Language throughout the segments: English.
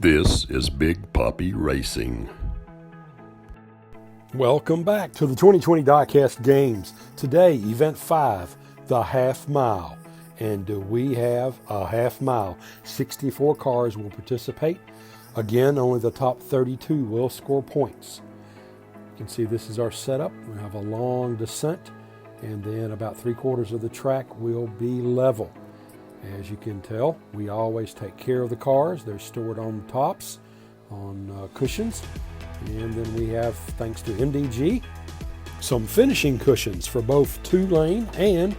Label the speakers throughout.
Speaker 1: This is Big Poppy Racing.
Speaker 2: Welcome back to the 2020 Diecast Games. Today, Event 5, the half mile. And do we have a half mile? 64 cars will participate. Again, only the top 32 will score points. You can see this is our setup. We have a long descent, and then about 3/4 of the track will be level. As you can tell, we always take care of the cars. They're stored on tops, on cushions. And then we have, thanks to MDG, some finishing cushions for both 2-lane and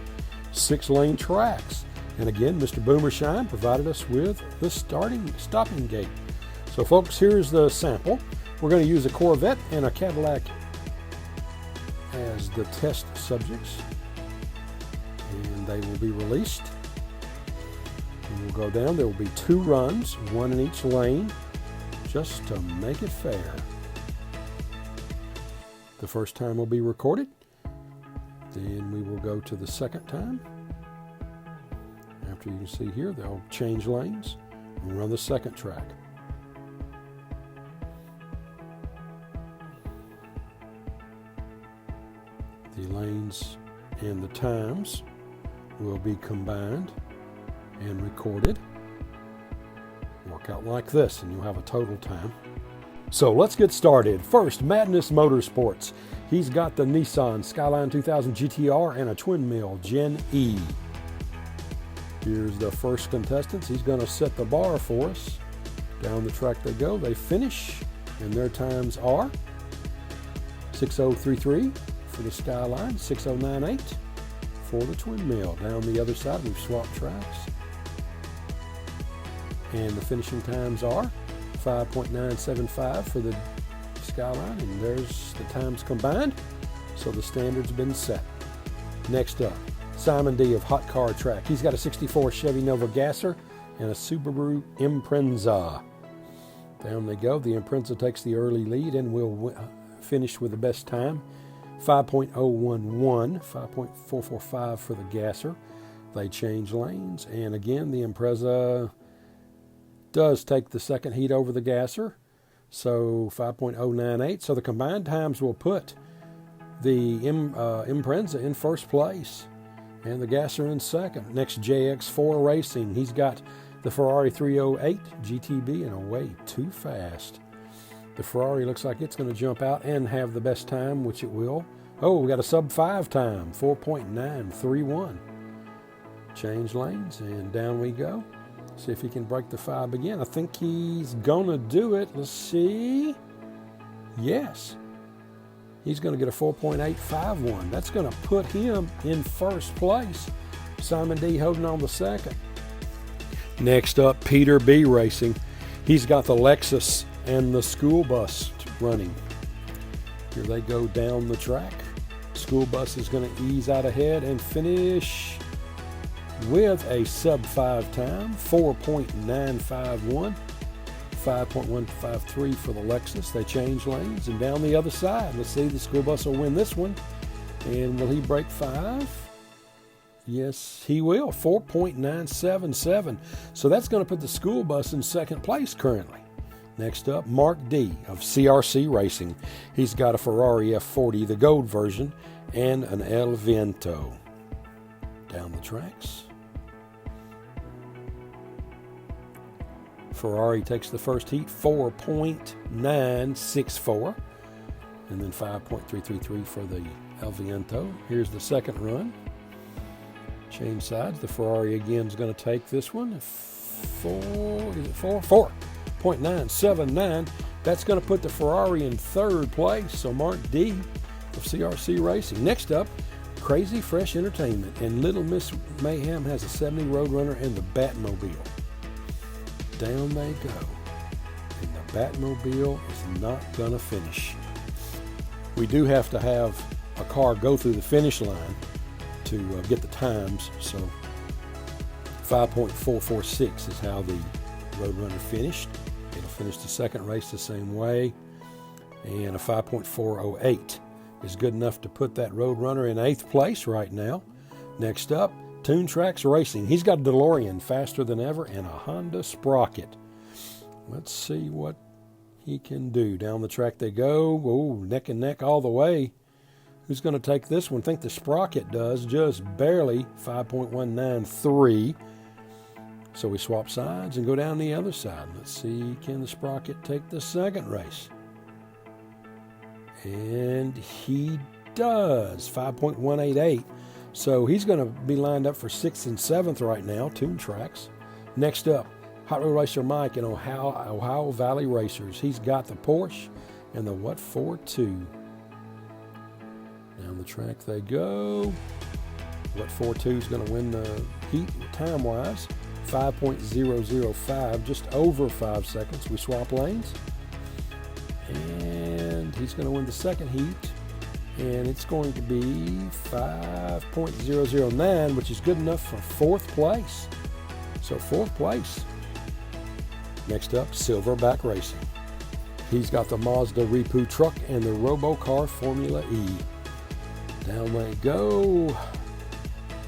Speaker 2: 6-lane tracks. And again, Mr. Boomershine provided us with the stopping gate. So folks, here's the sample. We're going to use a Corvette and a Cadillac as the test subjects. And they will be released. And we'll go down. There will be 2 runs, 1 in each lane, just to make it fair. The first time will be recorded. Then we will go to the second time. After you can see here, they'll change lanes and run the second track. The lanes and the times will be combined and recorded. Work out like this, and you'll have a total time. So let's get started. First, Madness Motorsports. He's got the Nissan Skyline 2000 GTR and a twin mill Gen E. Here's the first contestants. He's going to set the bar for us. Down the track they go. They finish, and their times are 6:03.3 for the Skyline, 6:09.8 for the twin mill. Down the other side, we've swapped tracks. And the finishing times are 5.975 for the Skyline, and there's the times combined, so the standard's been set. Next up, Simon D of Hot Car Track. He's got a 64 Chevy Nova Gasser and a Subaru Impreza. Down they go. The Impreza takes the early lead and will finish with the best time, 5.011, 5.445 for the Gasser. They change lanes, and again, the Impreza does take the second heat over the Gasser, so 5.098. So the combined times will put the Impreza in first place and the Gasser in second. Next, Jx4 Racing. He's got the Ferrari 308 GTB and way too fast. The Ferrari looks like it's going to jump out and have the best time, which it will. Oh, we got a sub-5 time, 4.931. Change lanes, and down we go. See if he can break the 5 again. I think he's going to do it. Let's see. Yes. He's going to get a 4.851. That's going to put him in first place. Simon D holding on the second. Next up, Peter B Racing. He's got the Lexus and the school bus running. Here they go down the track. School bus is going to ease out ahead and finish with a sub-5 time, 4.951, 5.153 for the Lexus. They change lanes, and down the other side, let's see, the school bus will win this one. And will he break 5? Yes, he will, 4.977. So that's going to put the school bus in second place currently. Next up, Mark D of CRC Racing. He's got a Ferrari F40, the gold version, and an El Viento. Down the tracks. Ferrari takes the first heat, 4.964, and then 5.333 for the El Viento. Here's the second run. Change sides. The Ferrari again is going to take this one. 4.979. That's going to put the Ferrari in third place. So Mark D of CRC Racing. Next up, Crazy Fresh Entertainment, and Little Miss Mayhem has a 70 Roadrunner and the Batmobile. Down they go, and the Batmobile is not going to finish. We do have to have a car go through the finish line to get the times, so 5.446 is how the Roadrunner finished. It'll finish the second race the same way, and a 5.408 is good enough to put that Roadrunner in 8th place right now. Next up, Toon Tracks Racing. He's got a DeLorean faster than ever and a Honda Sprocket. Let's see what he can do. Down the track they go. Oh, neck and neck all the way. Who's going to take this one? I think the Sprocket does, just barely. 5.193. So we swap sides and go down the other side. Let's see, can the Sprocket take the second race? And he does. 5.188. So he's going to be lined up for 6th and 7th right now, tune tracks. Next up, Hot Rod Racer Mike in Ohio Valley Racers. He's got the Porsche and the What For 2. Down the track they go. What For 2 is going to win the heat time-wise. 5.005, just over 5 seconds. We swap lanes. And he's going to win the second heat. And it's going to be 5.009, which is good enough for 4th place. So 4th place. Next up, Silverback Racing. He's got the Mazda Repu truck and the Robocar Formula E. Down they go.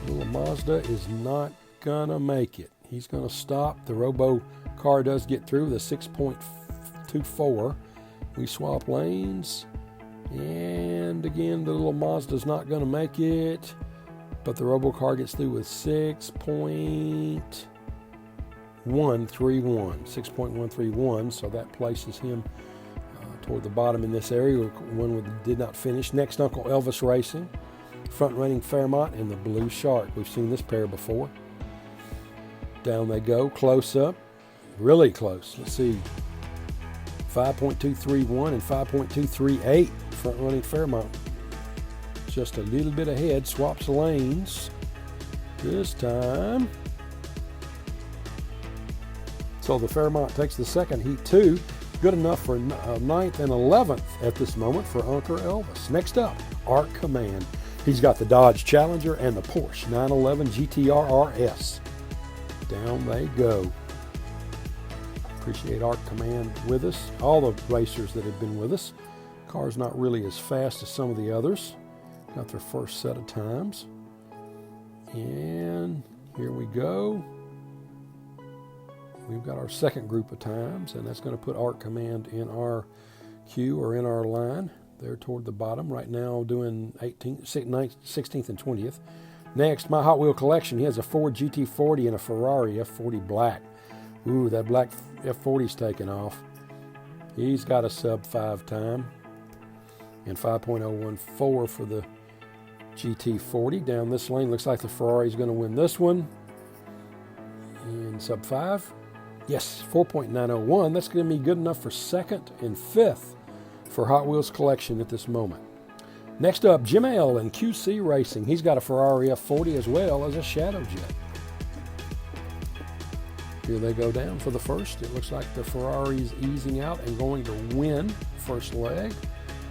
Speaker 2: Little Mazda is not gonna make it. He's gonna stop. The Robocar does get through with a 6.24. We swap lanes. And again, the little Mazda's not gonna make it. But the Robocar gets through with 6.131. So that places him toward the bottom in this area. One did not finish. Next, Uncle Elvis Racing, front-running Fairmont and the Blue Shark. We've seen this pair before. Down they go, close up, really close. Let's see, 5.231 and 5.238. Front-running Fairmont, just a little bit ahead. Swaps lanes this time. So the Fairmont takes the second heat too. Good enough for 9th and 11th at this moment for Uncle Elvis. Next up, Art Command. He's got the Dodge Challenger and the Porsche 911 GTR RS. Down they go. Appreciate Art Command with us. All the racers that have been with us. Car's not really as fast as some of the others. Got their first set of times. And here we go. We've got our second group of times, and that's going to put Art Command in our queue or in our line there toward the bottom. Right now doing 18th, 16th and 20th. Next, my Hot Wheel collection. He has a Ford GT40 and a Ferrari F40 black. Ooh, that black F40's taken off. He's got a sub-5 time. And 5.014 for the GT40. Down this lane, looks like the Ferrari's going to win this one. And sub-5. Yes, 4.901. That's going to be good enough for 2nd and 5th for Hot Wheels collection at this moment. Next up, Jim L. and QC Racing. He's got a Ferrari F40 as well as a Shadow Jet. Here they go down for the first. It looks like the Ferrari's easing out and going to win first leg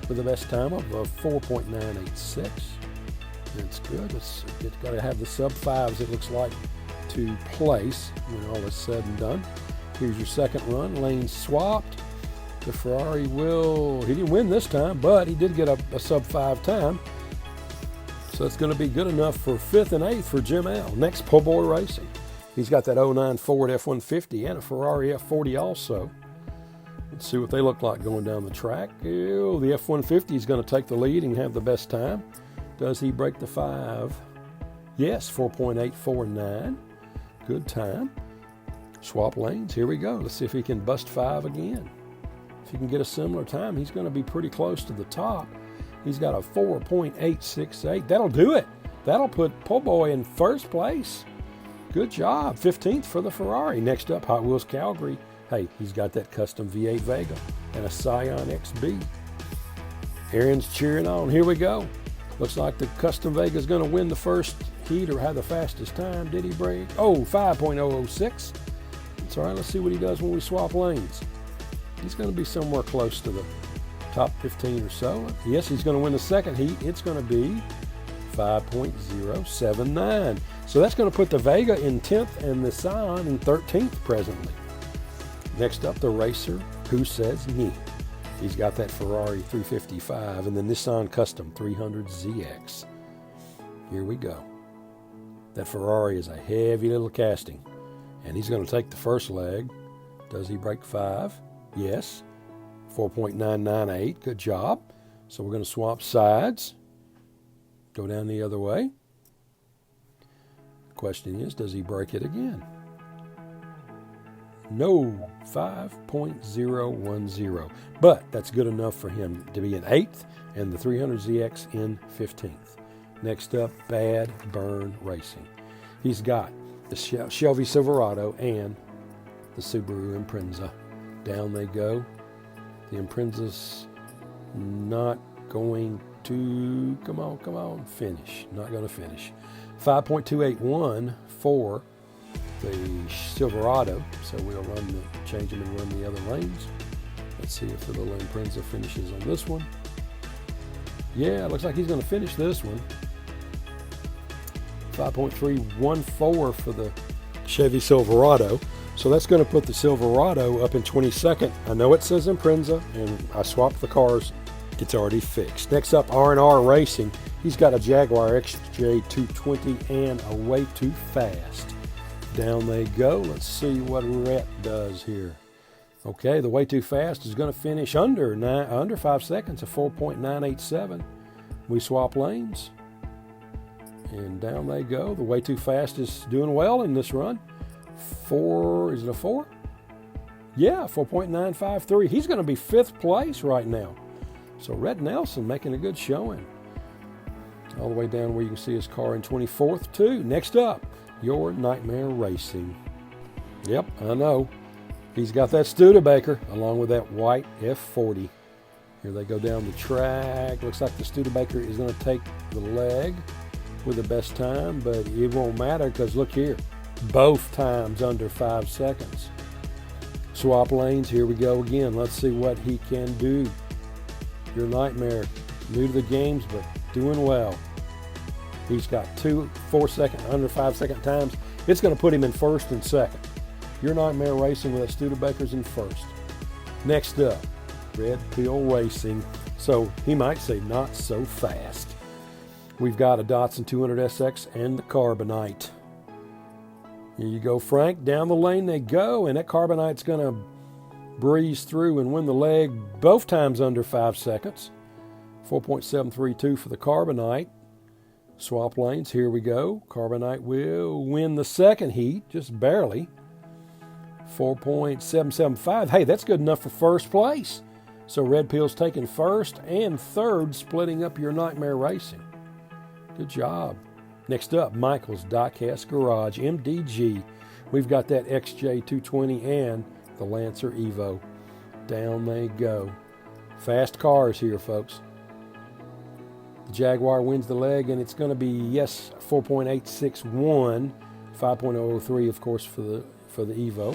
Speaker 2: with the best time of 4.986. That's good. It's got to have the sub-5s, it looks like, to place when all is said and done. Here's your second run. Lanes swapped. The Ferrari he didn't win this time, but he did get a sub-5 time. So it's going to be good enough for 5th and 8th for Jim L. Next, Poboy Racing. He's got that 09 Ford F-150 and a Ferrari F40 also. Let's see what they look like going down the track. Ew, the F-150 is going to take the lead and have the best time. Does he break the 5? Yes, 4.849. Good time. Swap lanes. Here we go. Let's see if he can bust 5 again. If he can get a similar time, he's going to be pretty close to the top. He's got a 4.868. That'll do it. That'll put Poboy in first place. Good job. 15th for the Ferrari. Next up, Hot Wheels Calgary. Hey, he's got that custom V8 Vega and a Scion XB. Aaron's cheering on. Here we go. Looks like the custom Vega is going to win the first heat or have the fastest time. Did he break? Oh, 5.006. It's all right. Let's see what he does when we swap lanes. He's going to be somewhere close to the top 15 or so. Yes, he's going to win the second heat. It's going to be 5.079. So that's going to put the Vega in 10th and the Scion in 13th presently. Next up, the racer who says me. He's got that Ferrari 355 and the Nissan Custom 300ZX. Here we go. That Ferrari is a heavy little casting. And he's going to take the first leg Does he break 5? Yes. 4.998. Good job. So we're going to swap sides. Go down the other way. Question is, does he break it again? No. 5.010. But that's good enough for him to be in 8th and the 300ZX in 15th. Next up, Bad Burn Racing. He's got the Chevy Silverado and the Subaru Impreza. Down they go. The Impreza's not going to, come on, finish. Not going to finish. 5.281 for the Silverado. So we'll change them and run the other lanes. Let's see if the little Impreza finishes on this one. Yeah, it looks like he's going to finish this one. 5.314 for the Chevy Silverado. So that's going to put the Silverado up in 22nd. I know it says Impreza, and I swapped the cars. It's already fixed. Next up, R&R Racing. He's got a Jaguar XJ220 and a Way Too Fast. Down they go. Let's see what Rhett does here. Okay, the Way Too Fast is going to finish under 5 seconds, a 4.987. We swap lanes. And down they go. The Way Too Fast is doing well in this run. 4, is it a 4? Yeah, 4.953. He's going to be 5th place right now. So Red Nelson making a good showing. All the way down where you can see his car in 24th too. Next up, Your Nightmare Racing. Yep, I know. He's got that Studebaker along with that white F40. Here they go down the track. Looks like the Studebaker is going to take the leg with the best time, but it won't matter because look here. Both times under 5 seconds. Swap lanes. Here we go again. Let's see what he can do. Your Nightmare, new to the games, but doing well. He's got 2 4-second, under 5-second times. It's going to put him in 1st and 2nd. Your Nightmare Racing with that Studebaker's in 1st. Next up, Redfield Racing. So he might say not so fast. We've got a Datsun 200SX and the Carbonite. Here you go, Frank. Down the lane they go, and that Carbonite's going to breeze through and win the leg both times under 5 seconds. 4.732 for the Carbonite. Swap lanes. Here we go. Carbonite will win the second heat, just barely. 4.775. Hey, that's good enough for 1st place. So Redfield's taking 1st and 3rd, splitting up Your Nightmare Racing. Good job. Next up, Michael's Diecast Garage, MDG. We've got that XJ220 and the Lancer Evo. Down they go. Fast cars here, folks. The Jaguar wins the leg, and it's going to be, yes, 4.861. 5.003, of course, for the Evo.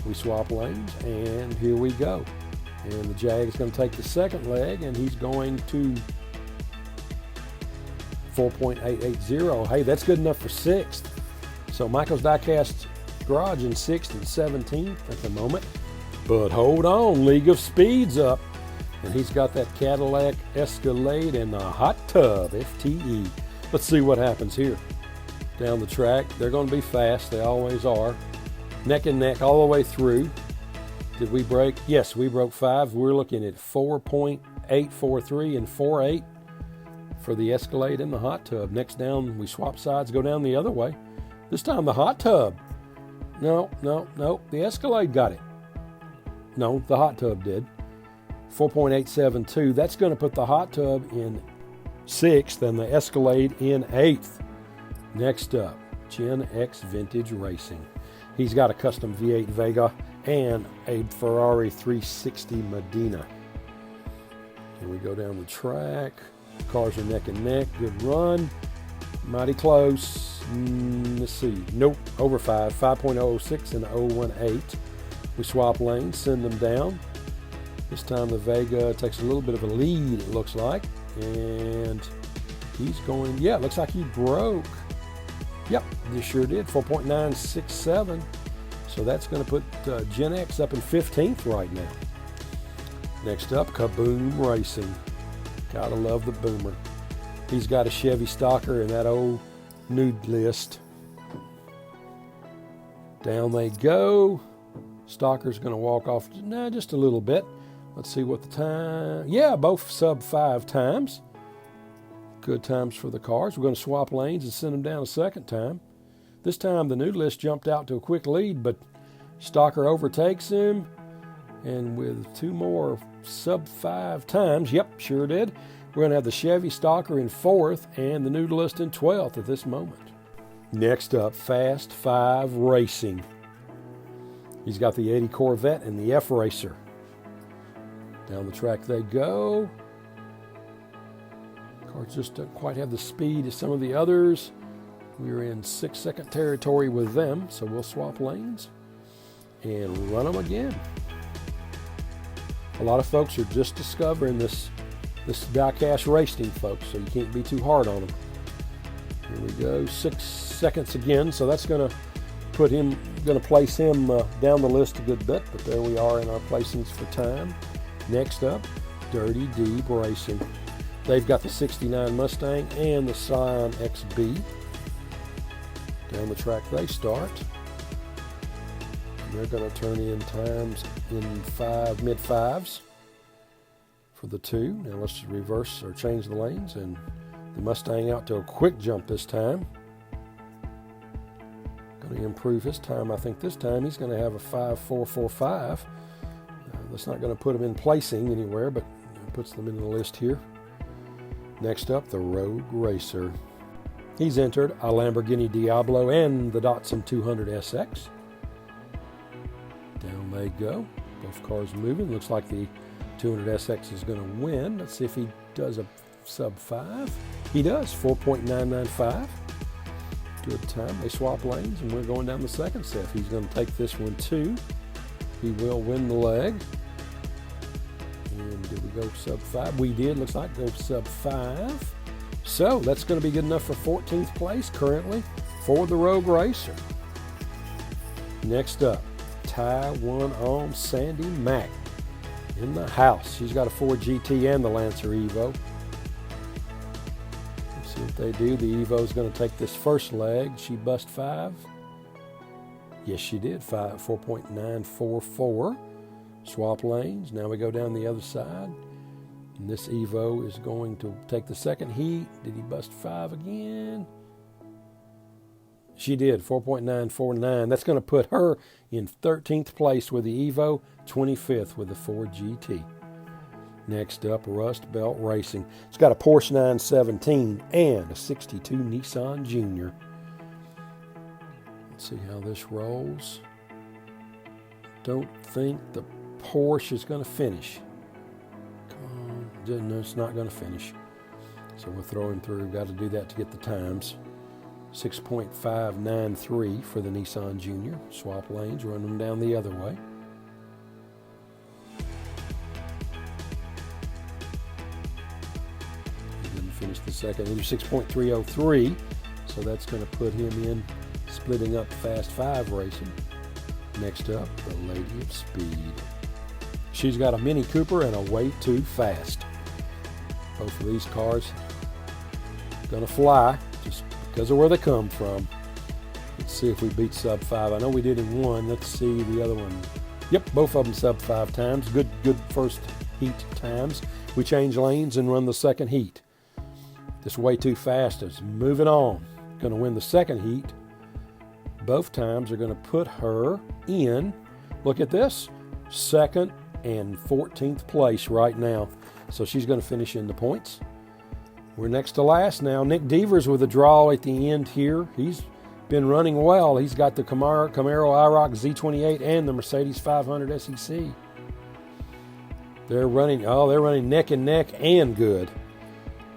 Speaker 2: We swap lanes, and here we go. And the Jag is going to take the second leg, and he's going to 4.880. Hey, that's good enough for 6th. So Michael's Diecast Garage in 6th and 17th at the moment. But hold on, League of Speed's up. And he's got that Cadillac Escalade and the Hot Tub FTE. Let's see what happens here. Down the track, they're going to be fast. They always are. Neck and neck all the way through. Did we break? Yes, we broke 5. We're looking at 4.843 and 4.8 for the Escalade and the Hot Tub. Next down, we swap sides, go down the other way. This time the Hot Tub. No. The Escalade got it. No, the Hot Tub did. 4.872. That's going to put the Hot Tub in 6th and the Escalade in 8th. Next up, Gen X Vintage Racing. He's got a custom V8 Vega and a Ferrari 360 Medina. Here we go down the track. Cars are neck and neck. Good run. Mighty close. Let's see. Nope. Over 5. 5.006 and 018. We swap lanes, send them down. This time the Vega takes a little bit of a lead, it looks like. And he's going, yeah, it looks like he broke. Yep, this sure did. 4.967. So that's going to put Gen X up in 15th right now. Next up, Kaboom Racing. Gotta love the Boomer. He's got a Chevy Stalker and that old nude list. Down they go. Stalker's going to walk off just a little bit. Let's see what the time. Yeah, both sub 5 times. Good times for the cars. We're going to swap lanes and send them down a second time. This time the new list jumped out to a quick lead, but Stalker overtakes him. And with 2 more sub 5 times, yep, sure did. We're going to have the Chevy Stalker in 4th and the new list in 12th at this moment. Next up, Fast 5 Racing. He's got the 80 Corvette and the F Racer. Down the track they go. Cars just don't quite have the speed as some of the others. We're in 6-second territory with them, so we'll swap lanes and run them again. A lot of folks are just discovering this Diecast Racing, folks, so you can't be too hard on them. Here we go, 6 seconds again, so that's going to place him down the list a good bit, but there we are in our placings for time. Next up, Dirty Deep Racing. They've got the 69 Mustang and the Scion XB. Down the track they start. They're going to turn in times in mid-5s for the 2. Now let's reverse or change the lanes, and the Mustang out to a quick jump this time. Going to improve his time. I think this time he's going to have a 5.445. That's not going to put him in placing anywhere, but puts them in the list here. Next up, the Rogue Racer. He's entered a Lamborghini Diablo and the Datsun 200 SX. Down they go. Both cars moving. Looks like the 200 SX is going to win. Let's see if he does a sub 5. He does, 4.995. Good time. They swap lanes, and we're going down the second set. He's going to take this one too. He will win the leg. And did we go sub 5? We did. Looks like go sub 5. So that's going to be good enough for 14th place currently for the Rogue Racer. Next up, Taiwan on Sandy Mack in the house. She's got a Ford GT and the Lancer Evo. Let's see what they do. The Evo is going to take this first leg. She bust 5. Yes, she did. 4.944. Swap lanes. Now we go down the other side. And this Evo is going to take the second heat. Did he bust 5 again? She did, 4.949. That's going to put her in 13th place with the Evo, 25th with the Ford GT. Next up, Rust Belt Racing. It's got a Porsche 917 and a 62 Nissan Junior. Let's see how this rolls. Don't think the Porsche is going to finish. No, it's not going to finish. So we'll throw him through. We've got to do that to get the times. 6.593 for the Nissan Junior. Swap lanes, run them down the other way. He didn't finish the second. 6.303. So that's going to put him in splitting up Fast 5 Racing. Next up, the Lady of Speed. She's got a Mini Cooper and a Way Too Fast. Both of these cars going to fly just because of where they come from. Let's see if we beat sub 5. I know we did in one. Let's see the other one. Yep, both of them sub 5 times. Good first heat times. We change lanes and run the second heat. This Way Too Fast is moving on. Going to win the second heat. Both times are going to put her in, look at this, 2nd and 14th place right now. So she's going to finish in the points. We're next to last now. Nick Devers with a draw at the end here. He's been running well. He's got the Camaro IROC Z28 and the Mercedes 500 SEC. They're running neck and neck and good.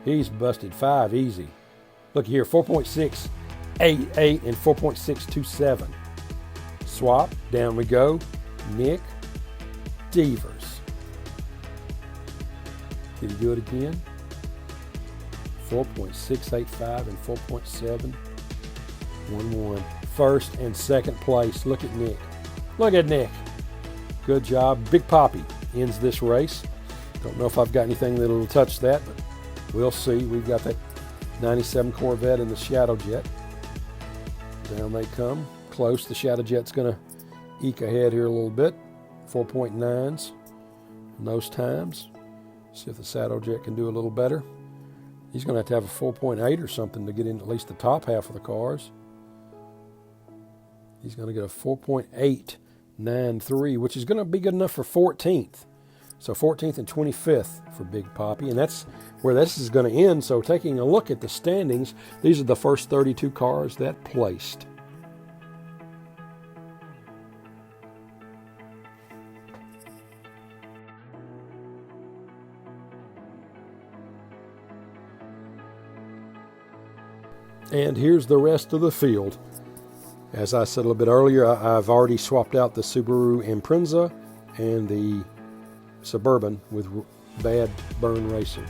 Speaker 2: He's busted 5 easy. Look here, 4.688 and 4.627. Swap, down we go. Nick Devers. Did he do it again? 4.685 and 4.711. First and second place. Look at Nick. Look at Nick. Good job. Big Poppy ends this race. Don't know if I've got anything that'll touch that, but we'll see. We've got that 97 Corvette and the Shadow Jet. Down they come. Close. The Shadow Jet's going to eke ahead here a little bit. 4.9s in those times. See if the Saddle Jet can do a little better. He's going to have a 4.8 or something to get in at least the top half of the cars. He's going to get a 4.893, which is going to be good enough for 14th. So 14th and 25th for Big Poppy, and that's where this is going to end. So taking a look at the standings, these are the first 32 cars that placed. And here's the rest of the field. As I said a little bit earlier, I've already swapped out the Subaru Impreza and the Suburban with Bad Burn Racing.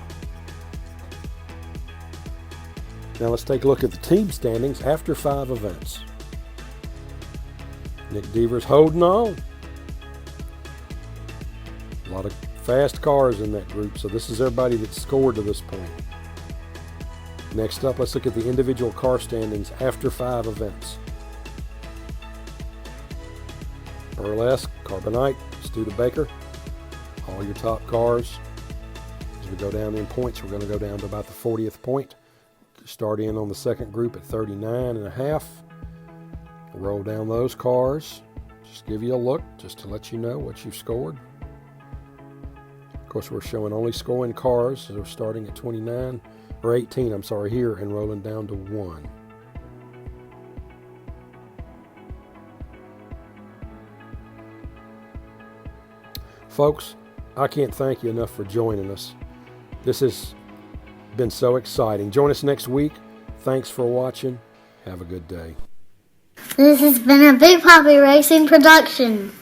Speaker 2: Now let's take a look at the team standings after 5 events. Nick Deaver's holding on. A lot of fast cars in that group, so this is everybody that's scored to this point. Next up, let's look at the individual car standings after 5 events. Burlesque, Carbonite, Studebaker, all your top cars. As we go down in points, we're going to go down to about the 40th point. Start in on the second group at 39.5. Roll down those cars. Just give you a look, just to let you know what you've scored. Of course, we're showing only scoring cars, so we're starting at 29. Or 18, I'm sorry, here, and rolling down to 1. Folks, I can't thank you enough for joining us. This has been so exciting. Join us next week. Thanks for watching. Have a good day.
Speaker 3: This has been a Big Poppy Racing production.